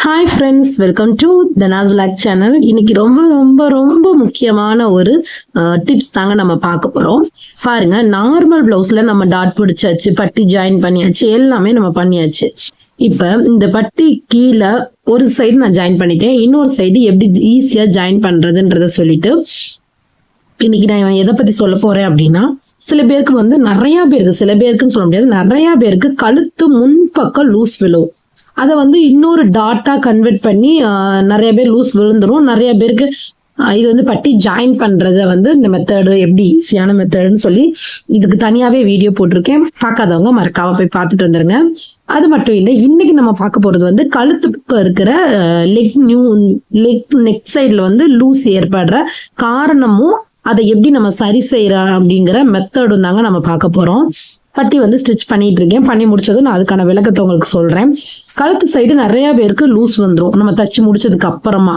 Hi friends, welcome to Dhana's vlog channel. இன்னைக்கு ரொம்ப ரொம்ப ரொம்ப முக்கியமான ஒரு டிப்ஸ் தாங்க நம்ம பார்க்க போகிறோம். பாருங்க, நார்மல் பிளவுஸ்ல நம்ம டாட் பிடிச்சாச்சு, பட்டி ஜாயின் பண்ணியாச்சு, எல்லாமே நம்ம பண்ணியாச்சு. இப்போ இந்த பட்டி கீழே ஒரு சைடு நான் ஜாயின் பண்ணிட்டேன், இன்னொரு சைடு எப்படி ஈஸியாக ஜாயின் பண்ணுறதுன்றத சொல்லிட்டு இன்னைக்கு நான் எதை பற்றி சொல்ல போகிறேன் அப்படின்னா, சில பேருக்கு நிறைய பேருக்கு, சில பேருக்குன்னு சொல்ல முடியாது, நிறைய பேருக்கு கழுத்து முன்பக்கம் லூஸ் விழும். அதை இன்னொரு டாட்டா கன்வெர்ட் பண்ணி நிறைய பேர் லூஸ் விழுந்துரும். நிறைய பேருக்கு இது பட்டி ஜாயின் பண்றத இந்த மெத்தடு எப்படி ஈஸியான மெத்தடுன்னு சொல்லி இதுக்கு தனியாவே வீடியோ போட்டிருக்கேன். பார்க்காதவங்க மறக்காம போய் பார்த்துட்டு வந்துருங்க. அது மட்டும் இல்லை, இன்னைக்கு நம்ம பார்க்க போறது கழுத்துக்கு இருக்கிற நெக் சைட்ல லூஸ் ஏற்படுற காரணமும் அதை எப்படி நம்ம சரி செய்யறோம் அப்படிங்கிற மெத்தடும் தாங்க நம்ம பார்க்க போறோம். பட்டி ஸ்டிச் பண்ணிட்டு இருக்கேன். பண்ணி முடிச்சதும் நான் அதுக்கான விளக்கத்தை உங்களுக்கு சொல்றேன். கழுத்து சைடு நிறைய பேருக்கு லூஸ் வந்துடும் நம்ம தச்சு முடிச்சதுக்கு அப்புறமா.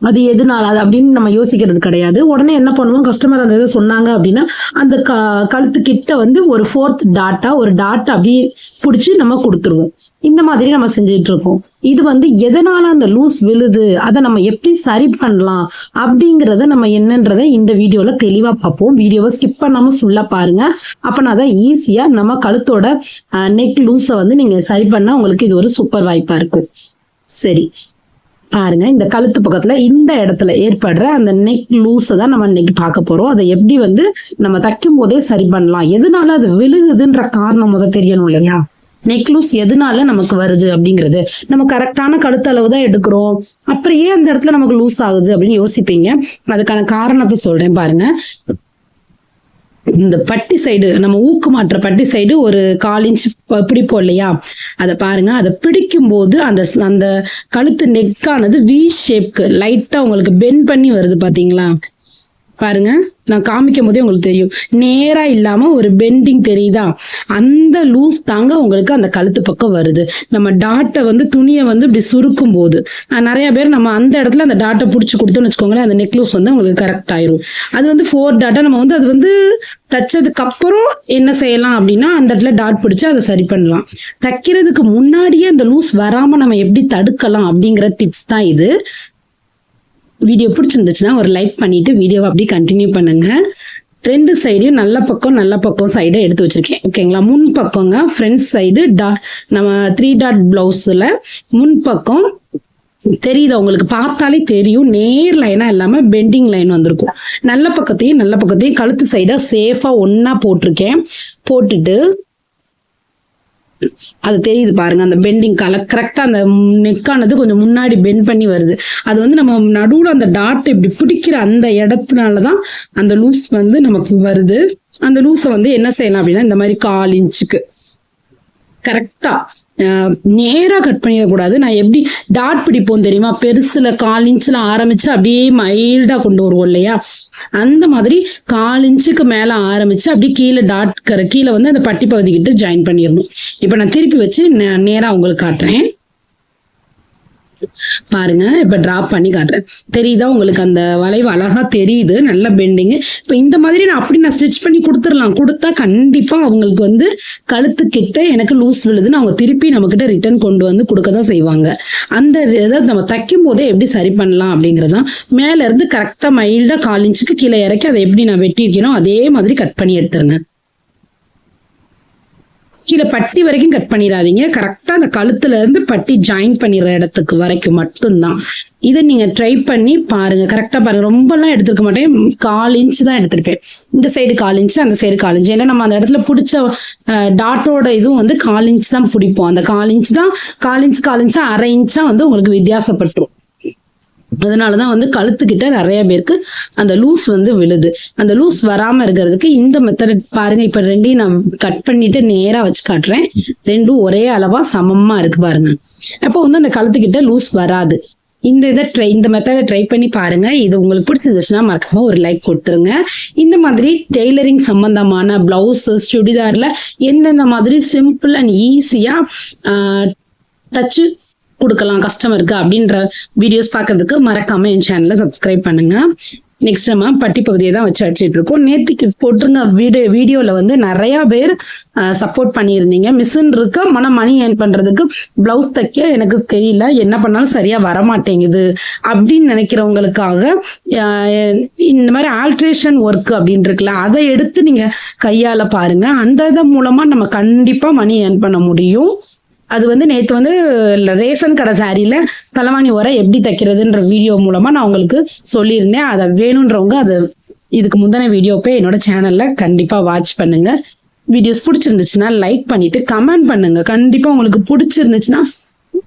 அது எதுனால அது அப்படின்னு நம்ம யோசிக்கிறது கிடையாது. உடனே என்ன பண்ணுவோம், கஸ்டமர் அந்த இதை சொன்னாங்க அப்படின்னா அந்த கழுத்து கிட்ட ஒரு ஃபோர்த் டாட்டா, ஒரு டாட்டா அப்படியே பிடிச்சி நம்ம கொடுத்துருவோம். இந்த மாதிரி நம்ம செஞ்சுட்டு இருக்கோம். இது எதனால அந்த லூஸ் விழுது, அதை நம்ம எப்படி சரி பண்ணலாம் அப்படிங்கிறத நம்ம என்னன்றதை இந்த வீடியோல தெளிவா பார்ப்போம். வீடியோவை ஸ்கிப் பண்ணாம ஃபுல்லா பாருங்க. அப்பனா தான் ஈஸியா நம்ம கழுத்தோட நெக் லூஸை நீங்க சரி பண்ணா உங்களுக்கு இது ஒரு சூப்பர் வாய்ப்பா இருக்கும். சரி பாருங்க, இந்த கழுத்து பக்கத்துல இந்த இடத்துல ஏற்படுற அந்த நெக் லூஸை தான் நம்ம இன்னைக்கு பார்க்க போறோம். அதை எப்படி நம்ம தைக்கும் போதே சரி பண்ணலாம், எதனால அது விழுகுதுன்ற காரணம் தெரியணும் இல்லையா? நெக் லூஸ் எதனால நமக்கு வருது அப்படிங்கிறது. நம்ம கரெக்டான கழுத்து அளவு தான் எடுக்கிறோம், அப்புறம் ஏன் அந்த இடத்துல நமக்கு லூஸ் ஆகுது அப்படின்னு யோசிப்பீங்க. அதுக்கான காரணத்தை சொல்றேன் பாருங்க. இந்த பட்டி சைடு, நம்ம ஊக்கு மாற்ற பட்டி சைடு ஒரு 1/4 இன்ச் பிடிப்போம் இல்லையா? அதை பாருங்க, அதை பிடிக்கும் போது அந்த கழுத்து நெக்கானது வி ஷேப்க்கு லைட்டா உங்களுக்கு பெண்ட் பண்ணி வருது பாத்தீங்களா? பாருங்க, நான் காமிக்கும் போதே உங்களுக்கு தெரியும், நேரா இல்லாம ஒரு பெண்டிங் தெரியுதா? அந்த லூஸ் தாங்க உங்களுக்கு அந்த கழுத்து பக்கம் வருது. நம்ம டாட்டை துணியை இப்படி சுருக்கும் போது நிறைய பேர் நம்ம அந்த இடத்துல அந்த டாட்டை பிடிச்சி கொடுத்தோம்னு வச்சுக்கோங்களேன், அந்த நெக் லூஸ் உங்களுக்கு கரெக்ட் ஆயிரும். அது 4 டாட்டா நம்ம அது தைச்சதுக்கு அப்புறம் என்ன செய்யலாம் அப்படின்னா, அந்த இடத்துல டாட் பிடிச்சு அதை சரி பண்ணலாம். தைக்கிறதுக்கு முன்னாடியே அந்த லூஸ் வராம நம்ம எப்படி தடுக்கலாம் அப்படிங்கிற டிப்ஸ் தான் இது. வீடியோ பிடிச்சிருந்துச்சுன்னா ஒரு லைக் பண்ணிட்டு வீடியோவை அப்படி கண்டினியூ பண்ணுங்க. 2 சைடையும் நல்ல பக்கம் சைடை எடுத்து வச்சிருக்கேன், ஓகேங்களா? முன் பக்கங்க ஃப்ரண்ட் சைடு நம்ம 3 டாட் பிளவுஸ்ல முன் பக்கம் தெரியுது, உங்களுக்கு பார்த்தாலே தெரியும், நேர் லைனா இல்லாம பெண்டிங் லைன் வந்திருக்கும். நல்ல பக்கத்தையும் கழுத்து சைடா சேஃபா ஒன்னா போட்டிருக்கேன். போட்டுட்டு அது தெரியுது பாருங்க, அந்த பெண்டிங் கரெக்டா அந்த நெக்கானது கொஞ்சம் முன்னாடி பெண்ட் பண்ணி வருது. அது நம்ம நடுவுல அந்த டாட் இப்படி பிடிக்கிற அந்த இடத்துனாலதான் அந்த லூஸ் நமக்கு வருது. அந்த லூஸை என்ன செய்யலாம் அப்படின்னா, இந்த மாதிரி 1/4 இன்ச்சுக்கு கரெக்டா நேரா கட் பண்ணிடக்கூடாது. நான் எப்படி டாட் பிடிப்போம் தெரியுமா? பெருசுல 1/4 இன்ச்ல ஆரம்பிச்சு அப்படியே மைல்டா கொண்டு வருவோம் இல்லையா? அந்த மாதிரி 1/4 இன்ச்சுக்கு மேல ஆரம்பிச்சு அப்படியே கீழே டாட் கீழே அந்த பட்டி பகுதி கிட்ட ஜாயின் பண்ணிடணும். இப்ப நான் திருப்பி வச்சு நேரா உங்களுக்கு காட்டுறேன் பாருங்க. இப்ப டிராப் பண்ணி காட்டுறேன், தெரியுதா உங்களுக்கு? அந்த வளைவு அழகா தெரியுது, நல்ல பெண்டிங். இப்ப இந்த மாதிரி நான் ஸ்டிச் பண்ணி கொடுத்துடலாம். கொடுத்தா கண்டிப்பா அவங்களுக்கு கழுத்து கிட்ட எனக்கு லூஸ் விழுதுன்னு அவங்க திருப்பி நம்ம கிட்ட ரிட்டர்ன் கொண்டு கொடுக்கதான் செய்வாங்க. அந்த இதை நம்ம தைக்கும் போதே எப்படி சரி பண்ணலாம் அப்படிங்கறதான். மேல இருந்து கரெக்டா மைல்டா 1/4 இன்ச்சுக்கு கீழே இறக்கி அதை எப்படி நான் வெட்டியிருக்கேனோ அதே மாதிரி கட் பண்ணி எடுத்துருங்க. கீழே பட்டி வரைக்கும் கட் பண்ணிடாதீங்க, கரெக்டா அந்த கழுத்துல இருந்து பட்டி ஜாயின் பண்ணிடுற இடத்துக்கு வரைக்கும் மட்டும்தான். இதை நீங்க ட்ரை பண்ணி பாருங்க, கரெக்டா பாருங்க. ரொம்ப எல்லாம் எடுத்துருக்க மாட்டேன், 1/4 இன்ச் தான் எடுத்திருப்பேன். இந்த சைடு 1/4 இன்ச், அந்த சைடு 1/4 இன்ச். ஏன்னா நம்ம அந்த இடத்துல பிடிச்ச டாட்டோட இதுவும் 1/4 இன்ச் தான் பிடிப்போம். அந்த 1/4 இன்ச் தான் 1/4 இன்ச் 1/2 இன்ச்சா உங்களுக்கு வித்தியாசப்பட்டுரும். அதனாலதான் கழுத்துக்கிட்ட நிறைய பேருக்கு அந்த லூஸ் விழுது. அந்த லூஸ் வராம இருக்கிறதுக்கு இந்த மெத்தட் பாருங்க. இப்ப 2ஐயும் நான் கட் பண்ணிட்டு நேரா வச்சு காட்டுறேன். 2ம் ஒரே அளவா சமமா இருக்கு பாருங்க. அப்போ அந்த கழுத்துக்கிட்ட லூஸ் வராது. இந்த மெத்தடை ட்ரை பண்ணி பாருங்க. இது உங்களுக்கு பிடிச்சிருந்துச்சுன்னா மறக்காம ஒரு லைக் கொடுத்துருங்க. இந்த மாதிரி டெய்லரிங் சம்பந்தமான பிளவுஸஸ், சுடிதார்ல எந்தெந்த மாதிரி சிம்பிள் அண்ட் ஈஸியா தச்சு கொடுக்கலாம் கஸ்டமருக்கு அப்படின்ற வீடியோஸ் பார்க்கறதுக்கு மறக்காம என் சேனலை சப்ஸ்கிரைப் பண்ணுங்க. நெக்ஸ்ட் நம்ம பட்டி பகுதியை தான் வச்சு அடிச்சிட்டு இருக்கோம். நேத்திக்கு போட்டிருந்த வீடியோவில் வந்து நிறைய பேர் சப்போர்ட் பண்ணியிருந்தீங்க. மிஷின் இருக்கு, மணி ஏர்ன் பண்றதுக்கு பிளவுஸ் தைக்க எனக்கு தெரியல, என்ன பண்ணாலும் சரியா வரமாட்டேங்குது அப்படின்னு நினைக்கிறவங்களுக்காக இந்த மாதிரி ஆல்ட்ரேஷன் ஒர்க் அப்படின்னு இருக்குல்ல, அதை எடுத்து நீங்க கையால பாருங்க. அந்த இதன் மூலமா நம்ம கண்டிப்பா மணி ஏர்ன் பண்ண முடியும். அது வந்து நேற்று வந்து ரேஷன் கடை சாரியில தலைவாணி உரை எப்படி தைக்கிறதுன்ற வீடியோ மூலமா நான் உங்களுக்கு சொல்லியிருந்தேன். அதை வேணுன்றவங்க அதை இதுக்கு முந்தின வீடியோ போய் என்னோட சேனல்ல கண்டிப்பா வாட்ச் பண்ணுங்க. வீடியோஸ் பிடிச்சிருந்துச்சுன்னா லைக் பண்ணிட்டு கமெண்ட் பண்ணுங்க. கண்டிப்பா உங்களுக்கு பிடிச்சிருந்துச்சுன்னா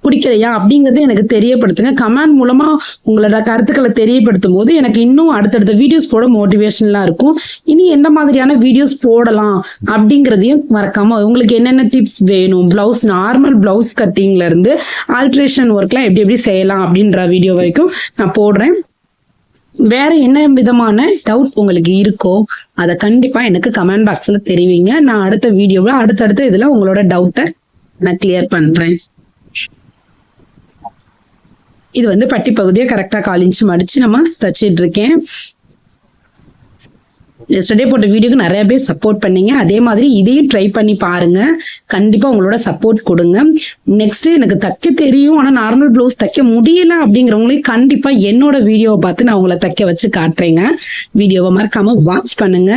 பிடிக்கலையா அப்படிங்கறத எனக்கு தெரியப்படுத்துங்க. கமெண்ட் மூலமா உங்களோட கருத்துக்களை தெரியப்படுத்தும் போது எனக்கு இன்னும் அடுத்தடுத்த வீடியோஸ் போட மோட்டிவேஷன்லாம் இருக்கும். இனி எந்த மாதிரியான வீடியோஸ் போடலாம் அப்படிங்கிறதையும் மறக்காம உங்களுக்கு என்னென்ன டிப்ஸ் வேணும், பிளவுஸ் நார்மல் பிளவுஸ் கட்டிங்ல இருந்து ஆல்ட்ரேஷன் ஒர்க்லாம் எப்படி எப்படி செய்யலாம் அப்படின்ற வீடியோ வரைக்கும் நான் போடுறேன். வேற என்ன விதமான டவுட் உங்களுக்கு இருக்கோ அதை கண்டிப்பா எனக்கு கமெண்ட் பாக்ஸ்ல தெரிவிங்க. நான் அடுத்த வீடியோவில் அடுத்தடுத்த இதுல உங்களோட டவுட்டை நான் கிளியர் பண்றேன். இது வந்து பட்டி பகுதியை கரெக்டா 1/4 இன்ச் மடிச்சு நம்ம தச்சிட்டு இருக்கேன். எஸ்டர்டே போட்ட வீடியோக்கு நிறைய பேர் சப்போர்ட் பண்ணீங்க. அதே மாதிரி இதையும் ட்ரை பண்ணி பாருங்க. கண்டிப்பா உங்களோட சப்போர்ட் கொடுங்க. நெக்ஸ்ட் எனக்கு தைக்க தெரியும் ஆனா நார்மல் பிளவுஸ் தைக்க முடியல அப்படிங்கிறவங்களையும் கண்டிப்பா என்னோட வீடியோவை பார்த்து நான் உங்களை தைக்க வச்சு காட்டுறேங்க. வீடியோவை மறக்காம வாட்ச் பண்ணுங்க.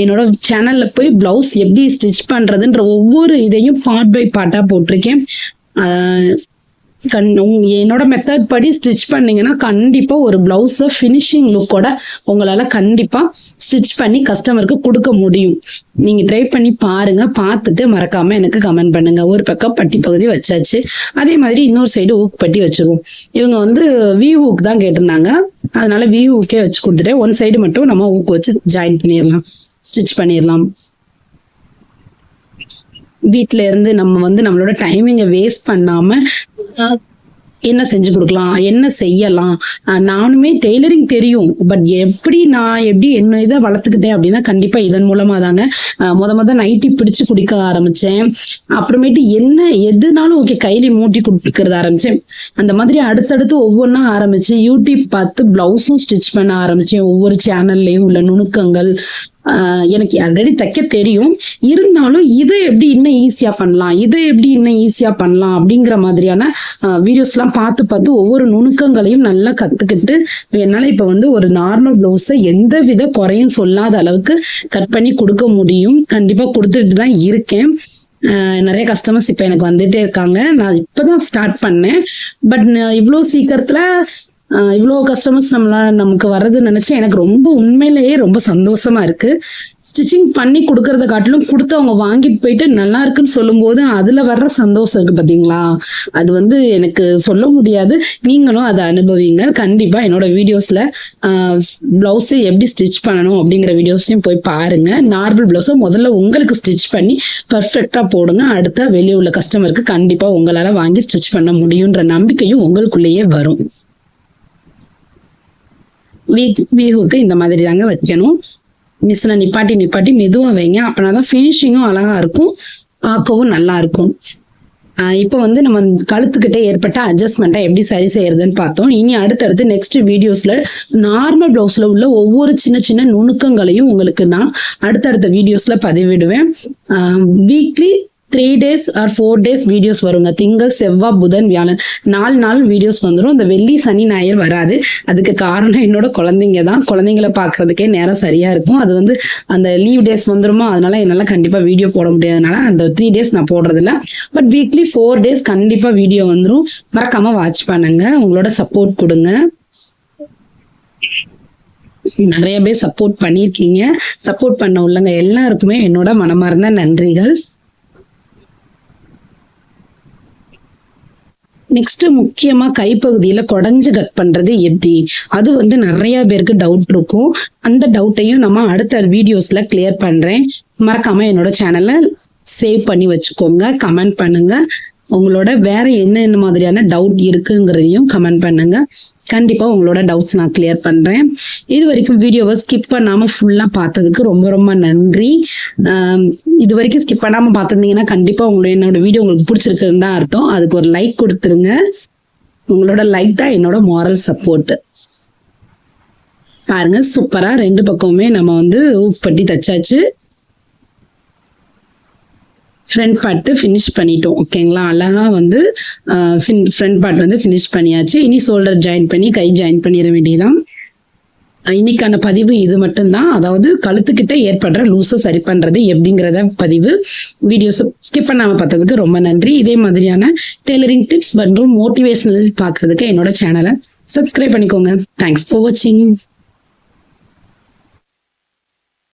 என்னோட சேனல்ல போய் பிளவுஸ் எப்படி ஸ்டிச் பண்றதுன்ற ஒவ்வொரு இதையும் பார்ட் பை பார்ட்டா போட்டிருக்கேன். என்னோட மெத்தட் படி ஸ்டிச் பண்ணீங்கன்னா கண்டிப்பா ஒரு பிளவுஸை ஃபினிஷிங் லுக்கோட உங்களால கண்டிப்பா ஸ்டிச் பண்ணி கஸ்டமருக்கு கொடுக்க முடியும். நீங்க ட்ரை பண்ணி பாருங்க. பார்த்துட்டு மறக்காம எனக்கு கமெண்ட் பண்ணுங்க. ஒரு பக்கம் பட்டி பகுதி வச்சாச்சு, அதே மாதிரி இன்னொரு சைடு ஊக் பட்டி வச்சுருவோம். இவங்க வந்து வி ஊக் தான் கேட்டிருந்தாங்க, அதனால வி ஊக்கே வச்சு கொடுத்துட்டேன். ஒன் சைடு மட்டும் நம்ம ஊக்கு வச்சு ஜாயின் பண்ணிடலாம், ஸ்டிச் பண்ணிடலாம். வீட்டில இருந்து நம்ம வந்து நம்மளோட டைமிங்கை வேஸ்ட் பண்ணாம என்ன செஞ்சு கொடுக்கலாம், என்ன செய்யலாம். நானுமே டெய்லரிங் தெரியும், பட் நான் எப்படி என்ன இதை வளர்த்துக்கிட்டேன் அப்படின்னா கண்டிப்பா இதன் மூலமா தாங்க. முத நைட்டி பிடிச்சு குடிக்க ஆரம்பிச்சேன். அப்புறமேட்டு என்ன எதுனாலும் ஓகே கையில மூட்டி கொடுக்கறது ஆரம்பிச்சேன். அந்த மாதிரி அடுத்தடுத்து ஒவ்வொன்றா ஆரம்பிச்சு யூடியூப் பார்த்து பிளவுஸும் ஸ்டிச் பண்ண ஆரம்பிச்சேன். ஒவ்வொரு சேனல்லையும் உள்ள நுணுக்கங்கள் எனக்கு ஆல்ரெடி தைக்க தெரியும், இருந்தாலும் இதை எப்படி இன்னும் ஈஸியா பண்ணலாம் அப்படிங்கிற மாதிரியான வீடியோஸ்லாம் பார்த்து ஒவ்வொரு நுணுக்கங்களையும் நல்லா கத்துக்கிட்டு என்னால இப்ப வந்து ஒரு நார்மல் பிளவுஸை எந்த வித குறையும் சொல்லாத அளவுக்கு கட் பண்ணி கொடுக்க முடியும். கண்டிப்பா கொடுத்துட்டு தான் இருக்கேன். நிறைய கஸ்டமர்ஸ் இப்ப எனக்கு வந்துட்டே இருக்காங்க. நான் இப்பதான் ஸ்டார்ட் பண்ணேன், பட் இவ்வளோ சீக்கிரத்துல இவ்வளோ கஸ்டமர்ஸ் நமக்கு வர்றதுன்னு நினைச்சு எனக்கு ரொம்ப உண்மையிலேயே ரொம்ப சந்தோஷமா இருக்கு. ஸ்டிச்சிங் பண்ணி கொடுக்கறத காட்டிலும் கொடுத்தவங்க வாங்கிட்டு போயிட்டு நல்லா இருக்குன்னு சொல்லும் போது அதுல வர்ற சந்தோஷம் இருக்கு பாத்தீங்களா, அது வந்து எனக்கு சொல்ல முடியாது. நீங்களும் அதை அனுபவிங்க. கண்டிப்பா என்னோட வீடியோஸ்ல பிளவுஸ் எப்படி ஸ்டிச் பண்ணணும் அப்படிங்கிற வீடியோஸையும் போய் பாருங்க. நார்மல் பிளவுஸை முதல்ல உங்களுக்கு ஸ்டிச் பண்ணி பர்ஃபெக்டா போடுங்க. அடுத்த வெளியே உள்ள கஸ்டமருக்கு கண்டிப்பா உங்களால வாங்கி ஸ்டிச் பண்ண முடியுன்ற நம்பிக்கையும் உங்களுக்குள்ளேயே வரும். வீஹுக்கு இந்த மாதிரி தாங்க வைக்கணும். மிஷினை நிப்பாட்டி மெதுவா வைங்க, அப்பனாதான் ஃபினிஷிங்கும் அழகா இருக்கும், பார்க்கவும் நல்லா இருக்கும். இப்போ வந்து நம்ம கழுத்துக்கிட்டே ஏற்பட்ட அட்ஜஸ்ட்மெண்ட்டை எப்படி சரி செய்யறதுன்னு பார்த்தோம். இனி அடுத்தடுத்து நெக்ஸ்ட் வீடியோஸ்ல நார்மல் பிளவுஸ்ல உள்ள ஒவ்வொரு சின்ன நுணுக்கங்களையும் உங்களுக்கு நான் அடுத்தடுத்த வீடியோஸ்ல பதிவிடுவேன். Weekly 3 days or 4 days videos வருங்க. திங்கள், செவ்வாய், புதன், வியாழன் 4 நாள் வீடியோஸ் வந்துடும். இந்த வெள்ளி, சனி, ஞாயிறு வராது. அதுக்கு காரணம் என்னோட குழந்தைங்க தான். குழந்தைங்களை பார்க்கறதுக்கே நேரம் சரியா இருக்கும். அது வந்து அந்த லீவ் டேஸ் வந்துருமோ, அதனால என்னால கண்டிப்பா வீடியோ போட முடியாதனால அந்த 3 days நான் போடுறது இல்லை. பட் வீக்லி 4 days கண்டிப்பா வீடியோ வந்துடும். மறக்காம வாட்ச் பண்ணுங்க. உங்களோட சப்போர்ட் கொடுங்க. நிறைய பேர் சப்போர்ட் பண்ணியிருக்கீங்க. சப்போர்ட் பண்ண உள்ளங்க எல்லாருக்குமே என்னோட மனமார்ந்த நன்றிகள். நெக்ஸ்ட் முக்கியமா கைப்பகுதியில குடஞ்சு கட் பண்றது எப்படி, அது வந்து நிறைய பேருக்கு டவுட் இருக்கும். அந்த டவுட்டையும் நம்ம அடுத்த வீடியோஸ்ல கிளியர் பண்றேன். மறக்காம என்னோட சேனலை சேவ் பண்ணி வச்சுக்கோங்க. கமெண்ட் பண்ணுங்க. உங்களோட வேற என்ன மாதிரியான டவுட் இருக்குங்கிறதையும் கமெண்ட் பண்ணுங்க. கண்டிப்பா உங்களோட டவுட்ஸ் நான் கிளியர் பண்றேன். இது வரைக்கும் வீடியோவை ஸ்கிப் பண்ணாம ஃபுல்லா பார்த்ததுக்கு ரொம்ப நன்றி. இது வரைக்கும் ஸ்கிப் பண்ணாம பார்த்திருந்தீங்கன்னா கண்டிப்பா என்னோட வீடியோ உங்களுக்கு பிடிச்சிருக்குன்னு தான் அர்த்தம். அதுக்கு ஒரு லைக் கொடுத்துருங்க. உங்களோட லைக் தான் என்னோட மாரல் சப்போர்ட். பாருங்க சூப்பரா 2 பக்கமுமே நம்ம வந்து ஊக் பட்டி தச்சாச்சு. ஃப்ரண்ட் பார்ட் ஃபினிஷ் பண்ணிட்டோம். ஓகேங்களா, அழகா வந்து ஃப்ரண்ட் பார்ட் வந்து ஃபினிஷ் பண்ணியாச்சு. இனி ஷோல்டர் ஜாயின் பண்ணி கை ஜாயின் பண்ணிட வேண்டியதான். இன்னைக்கான பதிவு இது மட்டும்தான். அதாவது கழுத்துக்கிட்ட ஏற்படுற லூஸை சரி பண்றது எப்படிங்கிறத பதிவு. வீடியோஸ் ஸ்கிப் பண்ணாம பார்த்ததுக்கு ரொம்ப நன்றி. இதே மாதிரியான டெய்லரிங் டிப்ஸ் மற்றும் மோட்டிவேஷனல் பார்க்கறதுக்கு என்னோட சேனலை சப்ஸ்கிரைப் பண்ணிக்கோங்க. தேங்க்ஸ் ஃபார் வாட்சிங்.